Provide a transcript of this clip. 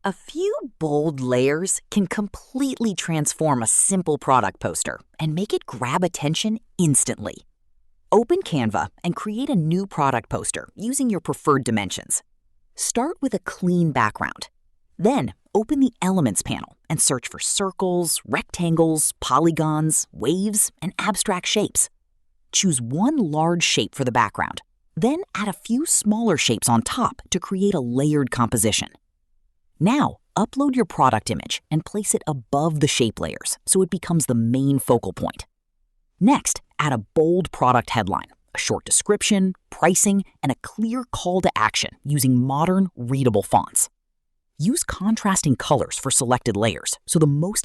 A few bold layers can completely transform a simple product poster and make it grab attention instantly. Open Canva and create a new product poster using your preferred dimensions. Start with a clean background. Then open the Elements panel and search for circles, rectangles, polygons, waves, and abstract shapes. Choose one large shape for the background. Then add a few smaller shapes on top to create a layered composition. Now, upload your product image and place it above the shape layers so it becomes the main focal point. Next, add a bold product headline, a short description, pricing, and a clear call to action using modern, readable fonts. Use contrasting colors for selected layers so the most